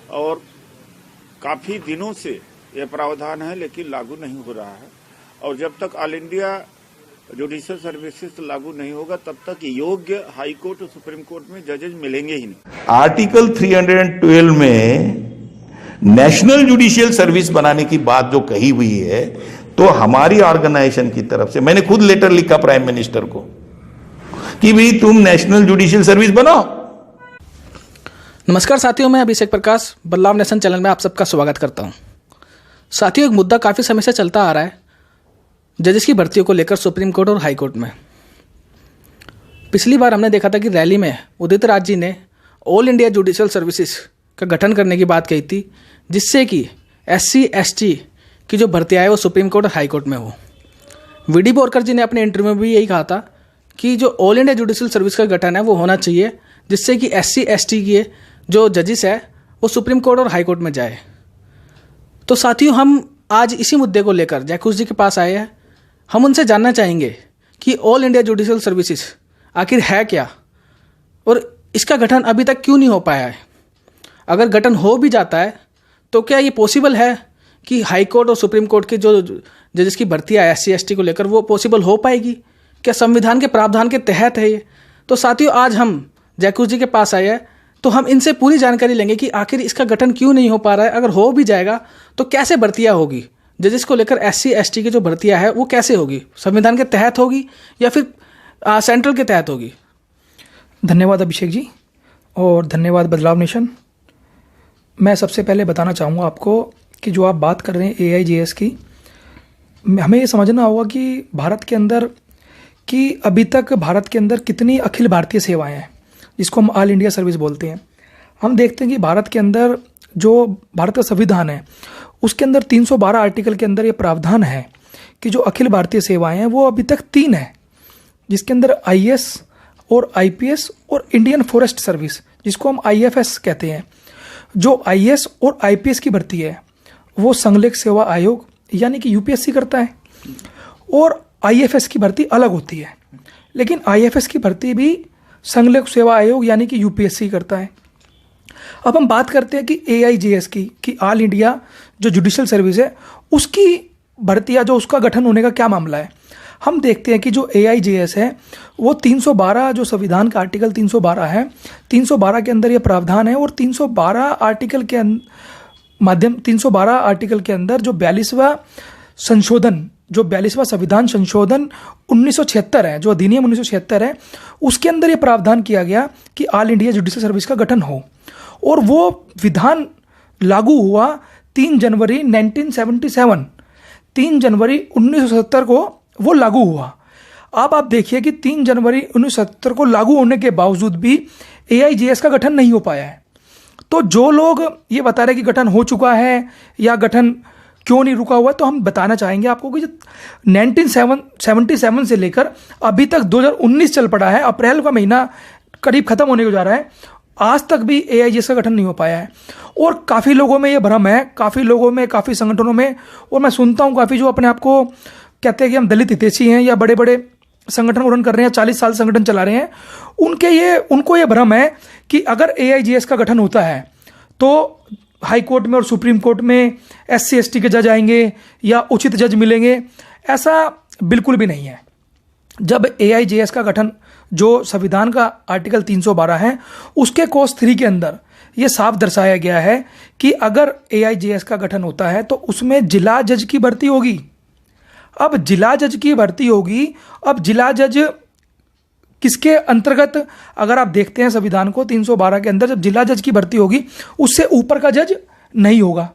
और काफ़ी दिनों से ये प्रावधान है लेकिन लागू नहीं हो रहा है। और जब तक ऑल इंडिया जुडिशियल सर्विसेज लागू नहीं होगा तब तक योग्य हाई कोर्ट और सुप्रीम कोर्ट में जजेज मिलेंगे ही नहीं। आर्टिकल 312 में नेशनल जुडिशियल सर्विस बनाने की बात जो कही हुई है, तो हमारी ऑर्गेनाइजेशन की तरफ से मैंने खुद लेटर लिखा प्राइम मिनिस्टर को कि भाई तुम नेशनल जुडिशियल सर्विस बनाओ। नमस्कार साथियों, मैं अभिषेक प्रकाश बदलाव नेशन चैनल में आप सबका स्वागत करता हूं। साथियों, एक मुद्दा काफ़ी समय से चलता आ रहा है जजेस की भर्तियों को लेकर सुप्रीम कोर्ट और हाई कोर्ट में। पिछली बार हमने देखा था कि रैली में उदित राज जी ने ऑल इंडिया जुडिशियल सर्विसेज का गठन करने की बात कही थी, जिससे कि SC ST की जो भर्तियाँ है वो सुप्रीम कोर्ट और हाई कोर्ट में हो। VD बोरकर जी ने अपने इंटरव्यू में भी यही कहा था कि जो ऑल इंडिया जुडिशियल सर्विस का गठन है वो होना चाहिए, जिससे कि SC ST के जो जजेस है वो सुप्रीम कोर्ट और हाई कोर्ट में जाए। तो साथियों, हम आज इसी मुद्दे को लेकर जैकूस जी के पास आए हैं। हम उनसे जानना चाहेंगे कि ऑल इंडिया जुडिशियल सर्विसेज आखिर है क्या और इसका गठन अभी तक क्यों नहीं हो पाया है। अगर गठन हो भी जाता है तो क्या ये पॉसिबल है कि हाई कोर्ट और सुप्रीम कोर्ट के जो जजेस की भर्ती है SC ST को लेकर वो पॉसिबल हो पाएगी? क्या संविधान के प्रावधान के तहत है ये? तो साथियों, आज हम जैकूस जी के पास आए हैं तो हम इनसे पूरी जानकारी लेंगे कि आखिर इसका गठन क्यों नहीं हो पा रहा है। अगर हो भी जाएगा तो कैसे भर्तियाँ होगी, जजेस को लेकर SC ST की जो भर्तियाँ है वो कैसे होगी, संविधान के तहत होगी या फिर सेंट्रल के तहत होगी। धन्यवाद अभिषेक जी और धन्यवाद बदलाव नेशन। मैं सबसे पहले बताना चाहूँगा आपको कि जो आप बात कर रहे हैं AIJS की, हमें ये समझना होगा कि भारत के अंदर कि अभी तक भारत के अंदर कितनी अखिल भारतीय सेवाएं हैं, जिसको हम ऑल इंडिया सर्विस बोलते हैं। हम देखते हैं कि भारत के अंदर जो भारत का संविधान है उसके अंदर 312 आर्टिकल के अंदर ये प्रावधान है कि जो अखिल भारतीय सेवाएं हैं वो अभी तक 3 है, जिसके अंदर IAS और IPS और इंडियन फॉरेस्ट सर्विस, जिसको हम IFS कहते हैं। जो IAS और IPS की भर्ती है वो संघलेख सेवा आयोग यानी कि UPSC करता है और IFS की भर्ती अलग होती है, लेकिन IFS की भर्ती भी संघलेख सेवा आयोग यानी कि UPSC करता है। अब हम बात करते हैं कि AIJS की कि ऑल इंडिया जो जुडिशियल सर्विस है उसकी भर्ती या जो उसका गठन होने का क्या मामला है। हम देखते हैं कि जो AIJS है वो 312 जो संविधान का आर्टिकल 312 है, 312 के अंदर ये प्रावधान है और 312 आर्टिकल के 312 आर्टिकल के अंदर जो 42वां संशोधन, जो 42वां संविधान संशोधन 1976 है, जो अधिनियम 1976 है, उसके अंदर ये प्रावधान किया गया कि ऑल इंडिया जुडिशियल सर्विस का गठन हो और वो विधान लागू हुआ 3 जनवरी 1977, 3 जनवरी 1970 को वो लागू हुआ। अब आप देखिए कि 3 जनवरी 1970 को लागू होने के बावजूद भी AIJS का गठन नहीं हो पाया है। तो जो लोग ये बता रहे हैं कि गठन हो चुका है या गठन क्यों नहीं रुका हुआ है, तो हम बताना चाहेंगे आपको कि 1977 से लेकर अभी तक 2019 चल पड़ा है, अप्रैल का महीना करीब खत्म होने को जा रहा है, आज तक भी AIJS का गठन नहीं हो पाया है। और काफ़ी लोगों में ये भ्रम है, काफ़ी लोगों में, काफ़ी संगठनों में, और मैं सुनता हूँ काफ़ी जो अपने आप को कहते हैं कि हम दलित हितैषी हैं या बड़े बड़े संगठन उड़न कर रहे हैं, 40 साल संगठन चला रहे हैं, उनको ये भ्रम है कि अगर AIJS का गठन होता है तो हाई कोर्ट में और सुप्रीम कोर्ट में SC ST के जज आएंगे या उचित जज मिलेंगे। ऐसा बिल्कुल भी नहीं है। जब AIJS का गठन जो संविधान का आर्टिकल 312 है उसके कोर्स 3 के अंदर ये साफ दर्शाया गया है कि अगर AIJS का गठन होता है तो उसमें जिला जज की भर्ती होगी। अब जिला जज की भर्ती होगी, अब जिला जज किसके अंतर्गत, अगर आप देखते हैं संविधान को 312 के अंदर, जब जिला जज की भर्ती होगी उससे ऊपर का जज नहीं होगा।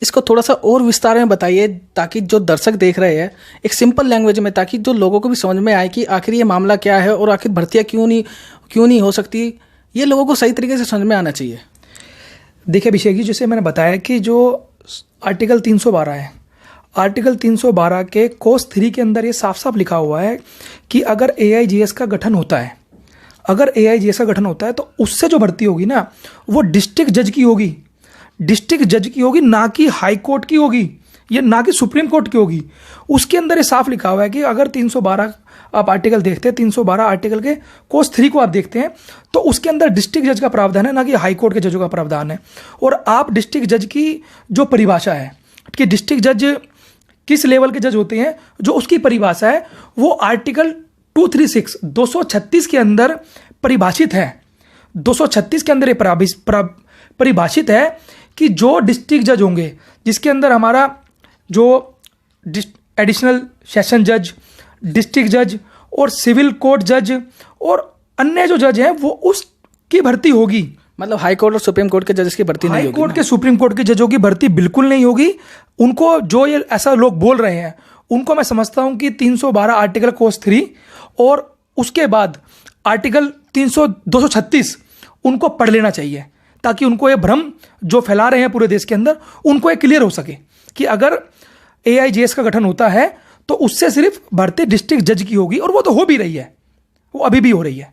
इसको थोड़ा सा और विस्तार में बताइए ताकि जो दर्शक देख रहे हैं एक सिंपल लैंग्वेज में, ताकि जो लोगों को भी समझ में आए कि आखिर ये मामला क्या है और आखिर भर्तियाँ क्यों नहीं हो सकती। ये लोगों को सही तरीके से समझ में आना चाहिए। देखिए अभिषेक जी, जैसे मैंने बताया कि जो आर्टिकल 312 है, आर्टिकल 312 के कोर्स 3 के अंदर ये साफ साफ लिखा हुआ है कि अगर AIJS का गठन होता है, अगर AIJS का गठन होता है तो उससे जो भर्ती होगी ना वो डिस्ट्रिक्ट जज की होगी, डिस्ट्रिक्ट जज की होगी, ना कि हाई कोर्ट की होगी ये ना कि सुप्रीम कोर्ट की होगी। उसके अंदर ये साफ लिखा हुआ है कि अगर 312 आप आर्टिकल देखते हैं, 312 आर्टिकल के कोर्स 3 को आप देखते हैं तो उसके अंदर डिस्ट्रिक्ट जज का प्रावधान है, ना कि हाई कोर्ट के जजों का प्रावधान है। और आप डिस्ट्रिक्ट जज की जो परिभाषा है कि डिस्ट्रिक्ट जज किस लेवल के जज होते हैं, जो उसकी परिभाषा है वो आर्टिकल 236 236 के अंदर परिभाषित है। 236 के अंदर ये परिभाषित है कि जो डिस्ट्रिक्ट जज होंगे, जिसके अंदर हमारा जो एडिशनल सेशन जज, डिस्ट्रिक्ट जज और सिविल कोर्ट जज और अन्य जो जज हैं वो उसकी भर्ती होगी। मतलब हाई कोर्ट और सुप्रीम कोर्ट के जजेस की भर्ती नहीं हाई होगी कोर्ट ना? के सुप्रीम कोर्ट के जजों की भर्ती बिल्कुल नहीं होगी। उनको जो ये ऐसा लोग बोल रहे हैं उनको मैं समझता हूं कि 312 आर्टिकल कोर्स 3 और उसके बाद आर्टिकल 236 उनको पढ़ लेना चाहिए, ताकि उनको ये भ्रम जो फैला रहे हैं पूरे देश के अंदर उनको ये क्लियर हो सके कि अगर AIGS का गठन होता है तो उससे सिर्फ भर्ती डिस्ट्रिक्ट जज की होगी, और वो तो हो भी रही है, वो अभी भी हो रही है।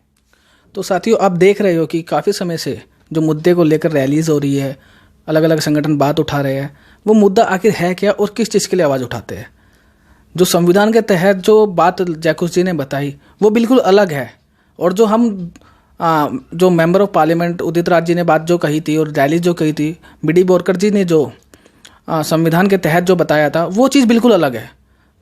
तो साथियों, आप देख रहे हो कि काफ़ी समय से जो मुद्दे को लेकर रैलीज हो रही है, अलग अलग संगठन बात उठा रहे हैं, वो मुद्दा आखिर है क्या और किस चीज़ के लिए आवाज़ उठाते हैं। जो संविधान के तहत जो बात जैकुस जी ने बताई वो बिल्कुल अलग है, और जो हम जो member of parliament Udit Raj ji ने बात जो कही थी और रैली जो कही थी, BD बोरकर जी ने जो संविधान के तहत जो बताया था वो चीज़ बिल्कुल अलग है।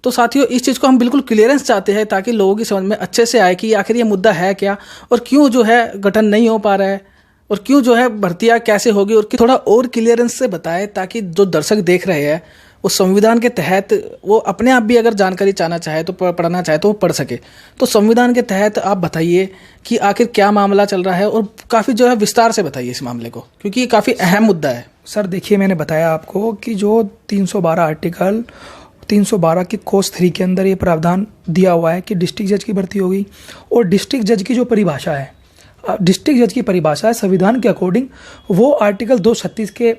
तो साथियों, इस चीज़ को हम बिल्कुल क्लियरेंस चाहते हैं ताकि लोगों की समझ में अच्छे से आए कि आखिर ये मुद्दा है क्या और क्यों जो है गठन नहीं हो पा रहा है और क्यों जो है भर्तियाँ कैसे होगी, और थोड़ा और क्लियरेंस से बताए ताकि जो दर्शक देख रहे हैं उस संविधान के तहत वो अपने आप भी अगर जानकारी चाहना चाहे तो पढ़ना चाहे तो वो पढ़ सके। तो संविधान के तहत आप बताइए कि आखिर क्या मामला चल रहा है, और काफ़ी जो है विस्तार से बताइए इस मामले को, क्योंकि ये काफ़ी अहम मुद्दा है। सर देखिए, मैंने बताया आपको कि जो 312 आर्टिकल 312 की कोर्स 3 के अंदर ये प्रावधान दिया हुआ है कि डिस्ट्रिक्ट जज की भर्ती होगी, और डिस्ट्रिक्ट जज की जो परिभाषा है, डिस्ट्रिक्ट जज की परिभाषा है संविधान के अकॉर्डिंग वो आर्टिकल 236 के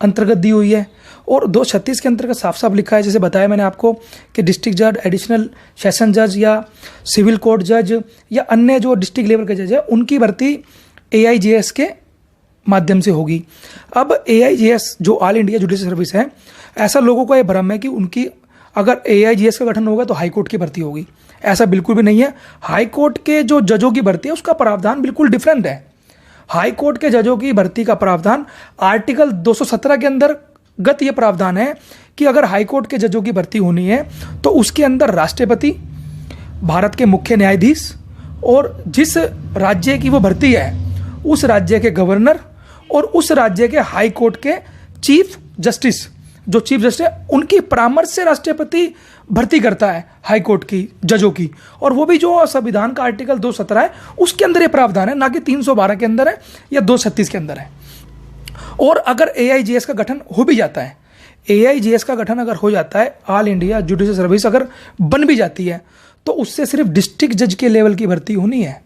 अंतर्गत दी हुई है। और 236 के अंतर्गत साफ साफ लिखा है, जैसे बताया मैंने आपको, कि डिस्ट्रिक्ट जज, एडिशनल सेशन जज या सिविल कोर्ट जज या अन्य जो डिस्ट्रिक्ट लेवल के जज है उनकी भर्ती AIGS के माध्यम से होगी। अब AIGS जो ऑल इंडिया जुडिशल सर्विस है, ऐसा लोगों को यह भ्रम है कि उनकी अगर AIGS का गठन होगा तो हाई कोर्ट की भर्ती होगी। ऐसा बिल्कुल भी नहीं है। हाई कोर्ट के जो जजों की भर्ती है उसका प्रावधान बिल्कुल डिफरेंट है। हाई कोर्ट के जजों की भर्ती का प्रावधान आर्टिकल 217 के अंदर गत ये प्रावधान है कि अगर हाई कोर्ट के जजों की भर्ती होनी है तो उसके अंदर राष्ट्रपति, भारत के मुख्य न्यायाधीश और जिस राज्य की वो भर्ती है उस राज्य के गवर्नर और उस राज्य के हाई कोर्ट के चीफ जस्टिस, जो चीफ जस्टिस है उनकी परामर्श से राष्ट्रपति भर्ती करता है हाई कोर्ट की जजों की, और वो भी जो संविधान का आर्टिकल 217 है उसके अंदर ये प्रावधान है, ना कि 312 के अंदर है या 236 के अंदर है। और अगर AIGS का गठन हो भी जाता है, AIGS का गठन अगर हो जाता है, ऑल इंडिया जुडिशल सर्विस अगर बन भी जाती है, तो उससे सिर्फ डिस्ट्रिक्ट जज के लेवल की भर्ती होनी है।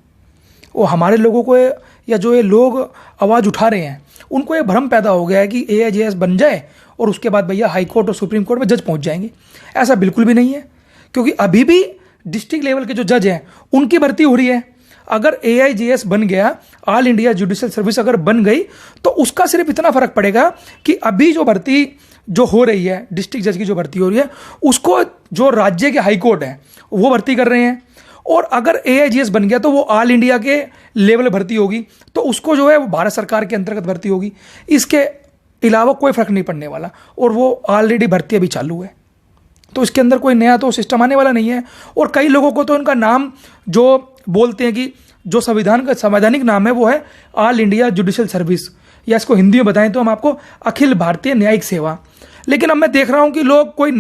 वो हमारे लोगों को या जो ये लोग आवाज़ उठा रहे हैं उनको ये भ्रम पैदा हो गया है कि AIGS बन जाए और उसके बाद भैया हाई कोर्ट और सुप्रीम कोर्ट में जज पहुंच जाएंगे। ऐसा बिल्कुल भी नहीं है, क्योंकि अभी भी डिस्ट्रिक्ट लेवल के जो जज हैं उनकी भर्ती हो रही है। अगर AIGS बन गया, ऑल इंडिया जुडिशल सर्विस अगर बन गई, तो उसका सिर्फ इतना फर्क पड़ेगा कि अभी जो भर्ती जो हो रही है, डिस्ट्रिक्ट जज की जो भर्ती हो रही है, उसको जो राज्य के हाई कोर्ट है वो भर्ती कर रहे हैं। और अगर AIGS बन गया तो वो ऑल इंडिया के लेवल भर्ती होगी, तो उसको जो है वो भारत सरकार के अंतर्गत भर्ती होगी। इसके अलावा कोई फर्क नहीं पड़ने वाला, और वो ऑलरेडी भर्ती अभी चालू है, तो इसके अंदर कोई नया तो सिस्टम आने वाला नहीं है। और कई लोगों को तो इनका नाम जो बोलते हैं कि जो संविधान का संवैधानिक नाम है वो है ऑल इंडिया जुडिशल सर्विस, या इसको हिंदी में बताएं तो हम आपको अखिल भारतीय न्यायिक सेवा। लेकिन अब मैं देख रहा हूँ कि लोग कोई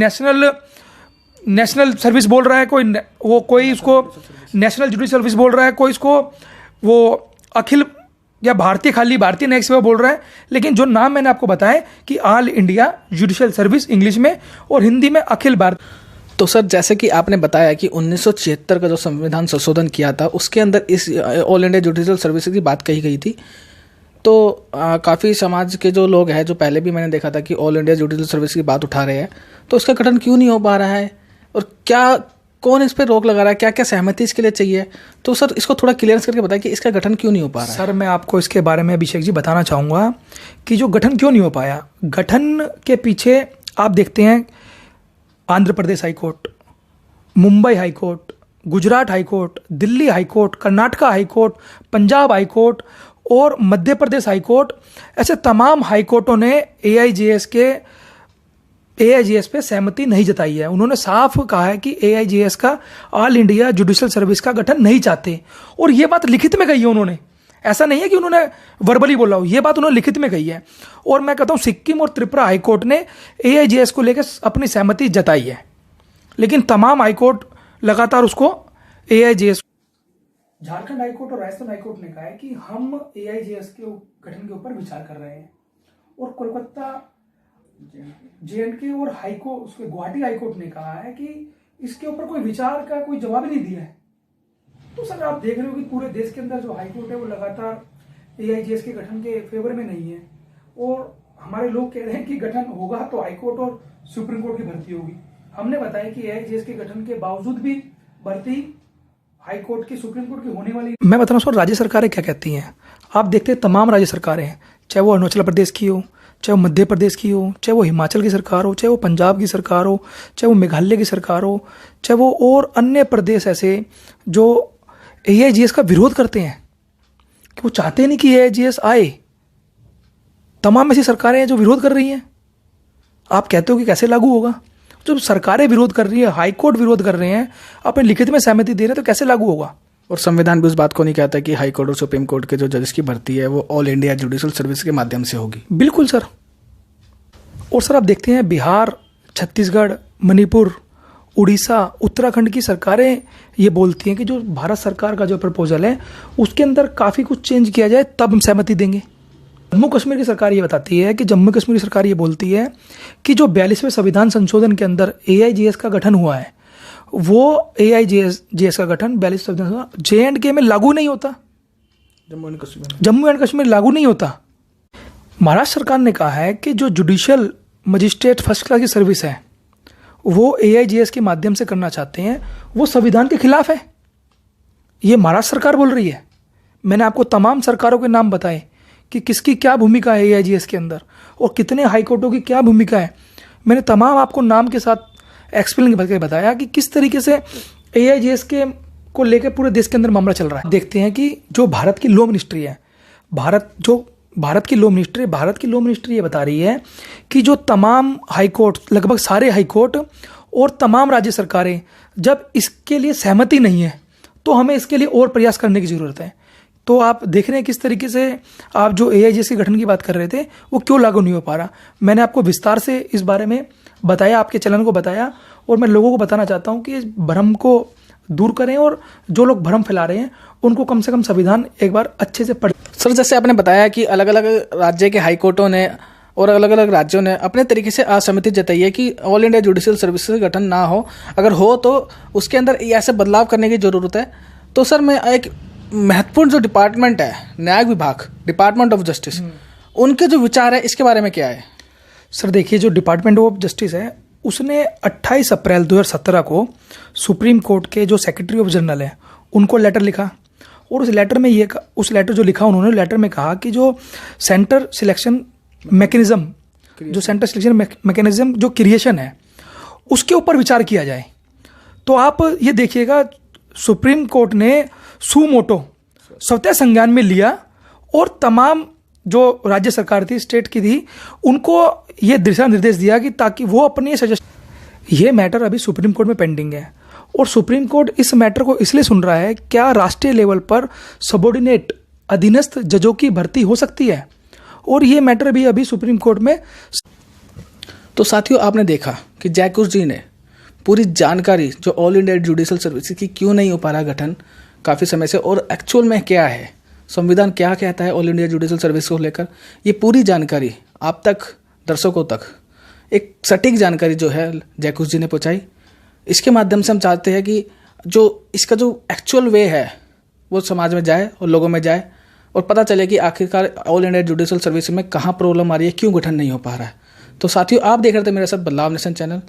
नेशनल सर्विस बोल रहा है, कोई इसको नेशनल जुडिशल सर्विस बोल रहा है, कोई इसको वो अखिल या भारतीय न्यायिक सेवा बोल रहा है। लेकिन जो नाम मैंने आपको बताया कि all India judicial service English में और हिंदी में अखिल भारत। तो सर, जैसे कि आपने बताया कि 1976 का जो संविधान संशोधन किया था उसके अंदर इस ऑल इंडिया जुडिशल सर्विस की बात कही गई थी। तो काफ़ी समाज के जो लोग हैं, जो पहले भी मैंने देखा था कि ऑल इंडिया जुडिशल सर्विस की बात उठा रहे हैं, तो उसका गठन क्यों नहीं हो पा रहा है और क्या कौन इस पर रोक लगा रहा है, क्या क्या सहमति इसके लिए चाहिए? तो सर इसको थोड़ा क्लियरेंस करके बताएं कि इसका गठन क्यों नहीं हो पा रहा है। सर मैं आपको इसके बारे में अभिषेक जी बताना चाहूँगा कि जो गठन क्यों नहीं हो पाया, गठन के पीछे आप देखते हैं Andhra Pradesh high court, Mumbai high court, Gujarat high court, Delhi high court, Karnataka high court, Punjab high court और मध्य प्रदेश हाई कोर्ट, ऐसे तमाम हाई कोर्टों ने एआईजीएस पे सहमति नहीं जताई है। उन्होंने साफ कहा है कि एआईजीएस का ऑल इंडिया जुडिशियल सर्विस का गठन नहीं चाहते, और ये बात लिखित में कही है उन्होंने। ऐसा नहीं है कि उन्होंने वर्बली बोला हो, ये बात उन्होंने लिखित में कही है। और मैं कहता हूँ सिक्किम और त्रिपुरा हाईकोर्ट ने एआईजीएस को लेकर अपनी सहमति जताई है, लेकिन तमाम हाईकोर्ट लगातार उसको एआईजीएस, झारखंड हाईकोर्ट और राजस्थान हाईकोर्ट ने कहा है कि हम एआईजीएस के गठन के ऊपर विचार कर रहे हैं, और कोलकाता, जेएंडके और हाईकोर्ट, उसके गुवाहाटी हाईकोर्ट ने कहा है कि इसके ऊपर कोई विचार का कोई जवाब नहीं दिया है। तो सर आप देख रहे हो कि पूरे देश के अंदर जो हाईकोर्ट है वो लगातार एआईजीएस के गठन के फेवर में नहीं है, और हमारे लोग कह रहे हैं कि गठन होगा तो हाईकोर्ट और सुप्रीम कोर्ट की भर्ती होगी। हमने बताया कि एआईजीएस के गठन के बावजूद भी भर्ती हाईकोर्ट की, सुप्रीम कोर्ट की होने वाली। मैं बता रहा हूँ सर, राज्य सरकारें क्या कहती हैं। आप देखते हैं तमाम राज्य सरकारें, चाहे वो अरुणाचल प्रदेश की हो, चाहे वो मध्य प्रदेश की हो, चाहे वो हिमाचल की सरकार हो, चाहे वो पंजाब की सरकार हो, चाहे वो मेघालय की सरकार हो, चाहे वो और अन्य प्रदेश ऐसे जो एआईजीएस का विरोध करते हैं कि वो चाहते नहीं कि एआईजीएस आए, तमाम ऐसी सरकारें हैं जो विरोध कर रही हैं। आप कहते हो कि कैसे लागू होगा? जब सरकारें विरोध कर रही है, हाईकोर्ट विरोध कर रहे हैं, अपने लिखित में सहमति दे रहे हैं, तो कैसे लागू होगा? और संविधान भी उस बात को नहीं कहता कि हाई कोर्ट और सुप्रीम कोर्ट के जो जजेस की भर्ती है वो ऑल इंडिया जुडिशियल सर्विस के माध्यम से होगी। बिल्कुल सर। और सर आप देखते हैं बिहार, छत्तीसगढ़, मणिपुर, उड़ीसा, उत्तराखंड की सरकारें ये बोलती हैं कि जो भारत सरकार का जो प्रपोजल है उसके अंदर काफ़ी कुछ चेंज किया जाए तब हम सहमति देंगे। जम्मू कश्मीर की सरकार ये बताती है कि जम्मू कश्मीर की सरकार ये बोलती है कि जो 42वें संविधान संशोधन के अंदर एआईजीएस का गठन हुआ है वो एआईजीएस का गठन 42 संविधान जेएंडके में लागू नहीं होता, जम्मू एंड कश्मीर लागू नहीं होता। महाराष्ट्र सरकार ने कहा है कि जो जुडिशियल मजिस्ट्रेट फर्स्ट क्लास की सर्विस है वो एआईजीएस के माध्यम से करना चाहते हैं, वो संविधान के खिलाफ है। ये महाराष्ट्र सरकार बोल रही है। मैंने आपको तमाम सरकारों के नाम बताए कि किसकी क्या भूमिका है एआईजीएस के अंदर और कितने हाईकोर्टों की क्या भूमिका है। मैंने तमाम आपको नाम के साथ एक्सप्लेन करके बताया कि किस तरीके से एआईजीएस के को लेकर पूरे देश के अंदर मामला चल रहा है। देखते हैं कि जो भारत की लॉ मिनिस्ट्री है, भारत की लॉ मिनिस्ट्री ये बता रही है कि जो तमाम हाई कोर्ट, लगभग सारे हाई कोर्ट और तमाम राज्य सरकारें जब इसके लिए सहमति नहीं है तो हमें इसके लिए और प्रयास करने की ज़रूरत है। तो आप देख रहे हैं किस तरीके से आप जो एआईजीएस के गठन की बात कर रहे थे वो क्यों लागू नहीं हो पा रहा। मैंने आपको विस्तार से इस बारे में बताया, आपके चैनल को बताया, और मैं लोगों को बताना चाहता हूँ कि इस भ्रम को दूर करें और जो लोग भ्रम फैला रहे हैं उनको कम से कम संविधान एक बार अच्छे से पढ़। सर जैसे आपने बताया कि अलग अलग राज्य के हाई कोर्टों ने और अलग अलग राज्यों ने अपने तरीके से असहमति जताई है कि ऑल इंडिया जुडिशियल सर्विस का गठन ना हो, अगर हो तो उसके अंदर ऐसे बदलाव करने की ज़रूरत है। तो सर मैं एक महत्वपूर्ण जो डिपार्टमेंट है, न्यायिक विभाग, डिपार्टमेंट ऑफ जस्टिस, उनके जो विचार है इसके बारे में क्या है? सर देखिए, जो डिपार्टमेंट ऑफ जस्टिस है उसने 28 अप्रैल 2017 को सुप्रीम कोर्ट के जो सेक्रेटरी ऑफ जनरल है उनको लेटर लिखा, और उस लेटर जो लिखा उन्होंने लेटर में कहा कि जो सेंटर सिलेक्शन मैकेनिज्म जो क्रिएशन है उसके ऊपर विचार किया जाए। तो आप ये देखिएगा, सुप्रीम कोर्ट ने सुमोटो स्वतः संज्ञान में लिया और तमाम जो राज्य सरकार थी, स्टेट की थी, उनको ये दिशा निर्देश दिया कि ताकि वो अपने सजेस्ट, ये मैटर अभी सुप्रीम कोर्ट में पेंडिंग है और सुप्रीम कोर्ट इस मैटर को इसलिए सुन रहा है क्या राष्ट्रीय लेवल पर सबॉर्डिनेट अधीनस्थ जजों की भर्ती हो सकती है, और ये मैटर भी अभी सुप्रीम कोर्ट में। तो साथियों आपने देखा कि जैकूस जी ने पूरी जानकारी जो ऑल इंडिया जुडिशियल सर्विस की क्यों नहीं हो पा रहा गठन काफ़ी समय से, और एक्चुअल में क्या है, संविधान क्या कहता है ऑल इंडिया जुडिशियल सर्विस को लेकर, ये पूरी जानकारी आप तक, दर्शकों तक एक सटीक जानकारी जो है जैकूस जी ने पहुंचाई। इसके माध्यम से हम चाहते हैं कि जो इसका जो एक्चुअल वे है वो समाज में जाए और लोगों में जाए और पता चले कि आखिरकार ऑल इंडिया जुडिशियल सर्विस में कहाँ प्रॉब्लम आ रही है, क्यों गठन नहीं हो पा रहा है। तो साथियों आप देख रहे थे मेरे साथ बदलाव नेशन चैनल।